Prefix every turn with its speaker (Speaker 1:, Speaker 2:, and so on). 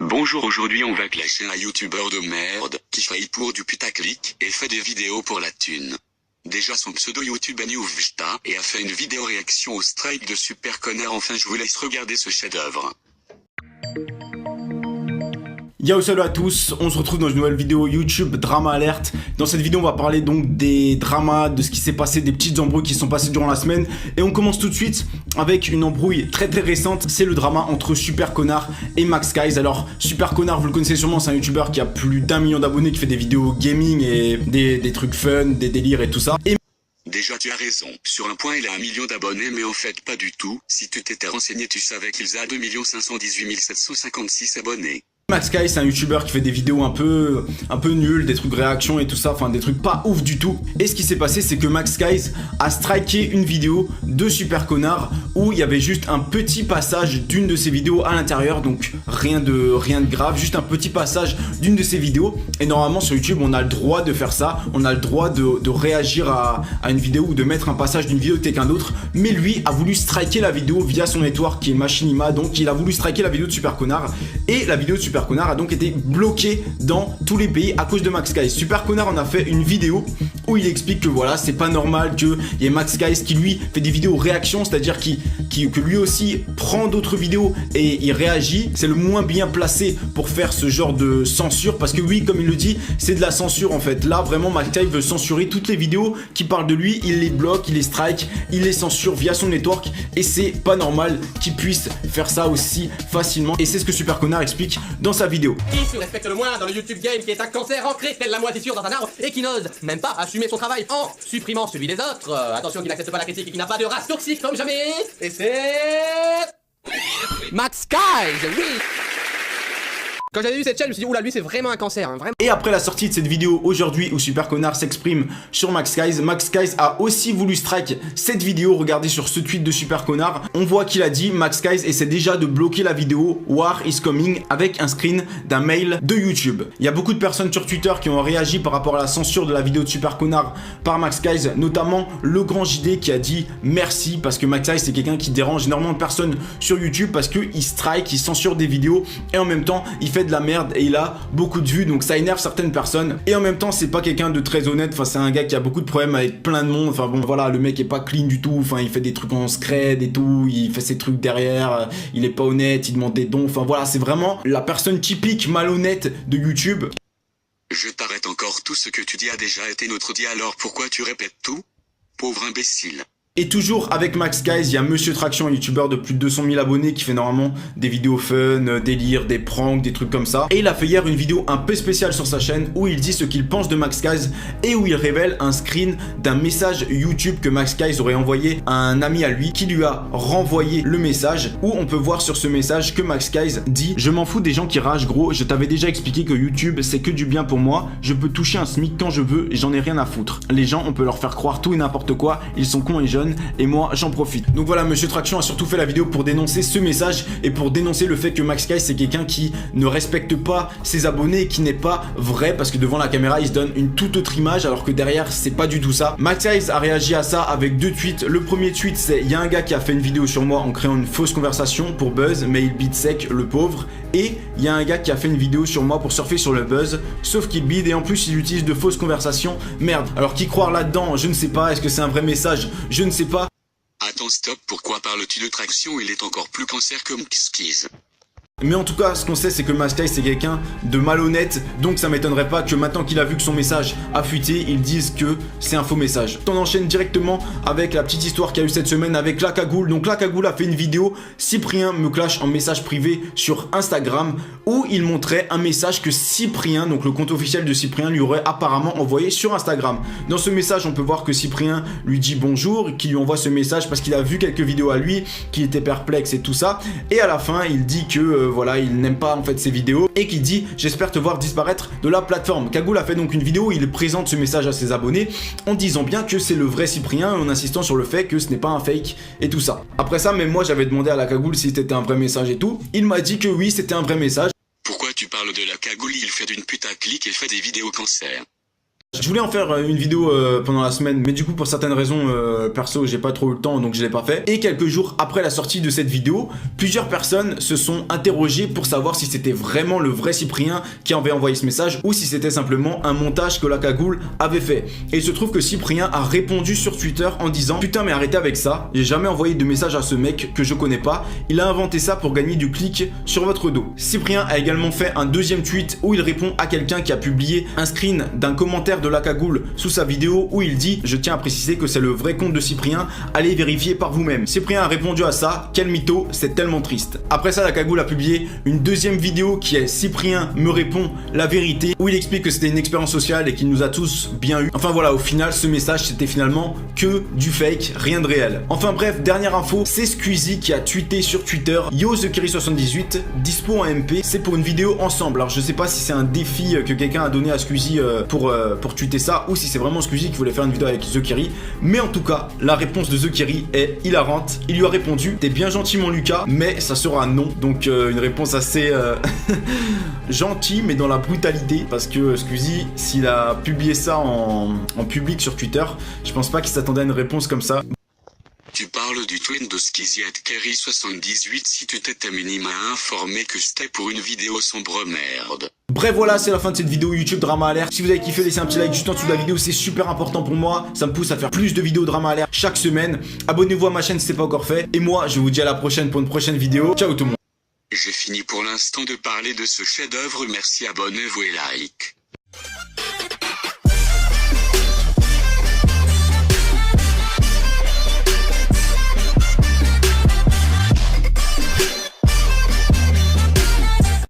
Speaker 1: Bonjour, aujourd'hui on va clasher un youtubeur de merde, qui faille pour du putaclic, et fait des vidéos pour la thune. Déjà son pseudo YouTube a Vjta, et a fait une vidéo réaction au strike de Super Connard. Enfin je vous laisse regarder ce chef-d'œuvre.
Speaker 2: Yo, salut à tous, on se retrouve dans une nouvelle vidéo YouTube Drama Alert. Dans cette vidéo on va parler donc des dramas, de ce qui s'est passé, des petites embrouilles qui sont passées durant la semaine. Et on commence tout de suite avec une embrouille très récente, c'est le drama entre Super Connard et Max Guys. Alors Super Connard, vous le connaissez sûrement, c'est un youtubeur qui a plus d'1 million d'abonnés, qui fait des vidéos gaming et des trucs fun, des délires et tout ça. Et
Speaker 1: déjà tu as raison, sur un point il a 1 million d'abonnés, mais en fait pas du tout. Si tu t'étais renseigné tu savais qu'il a 2 518 756 abonnés.
Speaker 2: Max Guys, c'est un youtubeur qui fait des vidéos un peu nulles, des trucs de réaction et tout ça, enfin des trucs pas ouf du tout. Et ce qui s'est passé, c'est que Max Guys a striké une vidéo de Super Connard où il y avait juste un petit passage d'une de ses vidéos à l'intérieur, donc rien de grave, juste un petit passage d'une de ses vidéos. Et normalement sur YouTube, on a le droit de faire ça, on a le droit de réagir à une vidéo ou de mettre un passage d'une vidéo de quelqu'un d'autre. Mais lui a voulu striker la vidéo via son network qui est Machinima, donc il a voulu striker la vidéo de Super Connard et la vidéo de Super Connard a donc été bloqué dans tous les pays à cause de Max Guys. Super Connard en a fait une vidéo où il explique que voilà, c'est pas normal qu'il y ait Max Guys qui lui fait des vidéos réactions, c'est-à-dire que lui aussi prend d'autres vidéos et il réagit. C'est le moins bien placé pour faire ce genre de censure, parce que oui, comme il le dit, c'est de la censure en fait. Là vraiment Max Guys veut censurer toutes les vidéos qui parlent de lui, il les bloque, il les strike, il les censure via son network, et c'est pas normal qu'il puisse faire ça aussi facilement. Et c'est ce que Super Connard explique dans sa vidéo.
Speaker 3: Qui se respecte le moins dans le YouTube game, qui est un cancer ancré tel la moisissure dans un arbre et qui n'ose même pas assumer son travail en supprimant celui des autres. Attention, qui n'accepte pas la critique et qui n'a pas de race toxique comme jamais. Et c'est Max Guys, oui. Quand j'avais vu cette chaîne, je me suis dit, oula, lui c'est vraiment un cancer, hein, vraiment.
Speaker 2: Et après la sortie de cette vidéo aujourd'hui où Super Connard s'exprime sur Max Guys, Max Guys a aussi voulu strike cette vidéo. Regardez sur ce tweet de Super Connard, on voit qu'il a dit: Max Guys essaie déjà de bloquer la vidéo War is coming, avec un screen d'un mail de YouTube. Il y a beaucoup de personnes sur Twitter qui ont réagi par rapport à la censure de la vidéo de Super Connard par Max Guys, notamment le grand JD qui a dit merci, parce que Max Guys c'est quelqu'un qui dérange énormément de personnes sur YouTube, parce qu'il strike, il censure des vidéos et en même temps il fait de la merde et il a beaucoup de vues, donc ça énerve certaines personnes. Et en même temps c'est pas quelqu'un de très honnête, enfin c'est un gars qui a beaucoup de problèmes avec plein de monde, enfin bon voilà, le mec est pas clean du tout, enfin il fait des trucs en scred et tout, il fait ses trucs derrière, il est pas honnête, il demande des dons, enfin voilà, c'est vraiment la personne typique malhonnête de YouTube.
Speaker 1: Je t'arrête encore, tout ce que tu dis a déjà été notre dit, alors pourquoi tu répètes tout? Pauvre imbécile.
Speaker 2: Et toujours avec Max Guys, il y a Monsieur Traction, un youtubeur de plus de 200 000 abonnés qui fait normalement des vidéos fun, délire, des pranks, des trucs comme ça. Et il a fait hier une vidéo un peu spéciale sur sa chaîne où il dit ce qu'il pense de Max Guys et où il révèle un screen d'un message YouTube que Max Guys aurait envoyé à un ami à lui qui lui a renvoyé le message, où on peut voir sur ce message que Max Guys dit: je m'en fous des gens qui ragent gros, je t'avais déjà expliqué que YouTube c'est que du bien pour moi, je peux toucher un SMIC quand je veux et j'en ai rien à foutre. Les gens on peut leur faire croire tout et n'importe quoi, ils sont cons et jeunes et moi j'en profite. Donc voilà, Monsieur Traction a surtout fait la vidéo pour dénoncer ce message et pour dénoncer le fait que Max Guys c'est quelqu'un qui ne respecte pas ses abonnés et qui n'est pas vrai, parce que devant la caméra il se donne une toute autre image alors que derrière c'est pas du tout ça. Max Guys a réagi à ça avec 2 tweets. Le premier tweet c'est: il y a un gars qui a fait une vidéo sur moi en créant une fausse conversation pour buzz, mais il bide sec le pauvre. Et il y a un gars qui a fait une vidéo sur moi pour surfer sur le buzz, sauf qu'il bide et en plus il utilise de fausses conversations. Merde. Alors qui croire là-dedans? Je ne sais pas. Est-ce que c'est un vrai message? Je ne sais pas.
Speaker 1: Attends, stop, pourquoi parles-tu de traction? Il est encore plus cancer comme Kiskiz.
Speaker 2: Mais en tout cas, ce qu'on sait, c'est que Max Guys c'est quelqu'un de malhonnête, donc ça m'étonnerait pas que maintenant qu'il a vu que son message a fuité, ils disent que c'est un faux message. On enchaîne directement avec la petite histoire qu'il y a eu cette semaine avec La Cagoule. Donc La Cagoule a fait une vidéo, Cyprien me clash en message privé sur Instagram, où il montrait un message que Cyprien, donc le compte officiel de Cyprien, lui aurait apparemment envoyé sur Instagram. Dans ce message, on peut voir que Cyprien lui dit bonjour, qu'il lui envoie ce message parce qu'il a vu quelques vidéos à lui, qu'il était perplexe et tout ça. Et à la fin, il dit que voilà, il n'aime pas en fait ces vidéos et qui dit: j'espère te voir disparaître de la plateforme. Cagoule a fait donc une vidéo où il présente ce message à ses abonnés en disant bien que c'est le vrai Cyprien, en insistant sur le fait que ce n'est pas un fake et tout ça. Après ça, même moi j'avais demandé à La Cagoule si c'était un vrai message et tout. Il m'a dit que oui, c'était un vrai message.
Speaker 1: Pourquoi tu parles de La Cagoule? Il fait d'une putaclic et fait des vidéos cancer.
Speaker 2: Je voulais en faire une vidéo pendant la semaine, mais du coup pour certaines raisons perso j'ai pas trop eu le temps, donc je l'ai pas fait. Et quelques jours après la sortie de cette vidéo, plusieurs personnes se sont interrogées pour savoir si c'était vraiment le vrai Cyprien qui avait envoyé ce message ou si c'était simplement un montage que la cagoule avait fait. Et il se trouve que Cyprien a répondu sur Twitter en disant: putain mais arrêtez avec ça, j'ai jamais envoyé de message à ce mec que je connais pas, il a inventé ça pour gagner du clic sur votre dos. Cyprien a également fait un deuxième tweet où il répond à quelqu'un qui a publié un screen d'un commentaire de la cagoule sous sa vidéo où il dit: je tiens à préciser que c'est le vrai compte de Cyprien, allez vérifier par vous-même. Cyprien a répondu à ça: quel mytho, c'est tellement triste. Après ça, la cagoule a publié une deuxième vidéo qui est Cyprien me répond la vérité, où il explique que c'était une expérience sociale et qu'il nous a tous bien eu. Enfin voilà, au final ce message c'était finalement que du fake, rien de réel. Enfin bref, dernière info, c'est Squeezie qui a tweeté sur Twitter: Yo TheKerry78, dispo en MP, c'est pour une vidéo ensemble. Alors je sais pas si c'est un défi que quelqu'un a donné à Squeezie pour tweeter ça, ou si c'est vraiment Squeezie qui voulait faire une vidéo avec TheKerry, mais en tout cas la réponse de TheKerry est hilarante. Il lui a répondu: t'es bien gentil mon Lucas, mais ça sera non. Donc une réponse assez gentille mais dans la brutalité, parce que Squeezie, s'il a publié ça en public sur Twitter, je pense pas qu'il s'attendait à une réponse comme ça.
Speaker 1: Tu parles du tweet de Squeezie @Kerry78 si tu t'étais minimum informé que c'était pour une vidéo sombre merde.
Speaker 2: Bref voilà, c'est la fin de cette vidéo YouTube Drama Alert. Si vous avez kiffé, laissez un petit like juste en dessous de la vidéo, c'est super important pour moi. Ça me pousse à faire plus de vidéos Drama Alert chaque semaine. Abonnez-vous à ma chaîne si c'est pas encore fait. Et moi, je vous dis à la prochaine pour une prochaine vidéo. Ciao tout le monde.
Speaker 1: J'ai fini pour l'instant de parler de ce chef-d'œuvre, merci, abonnez-vous et like.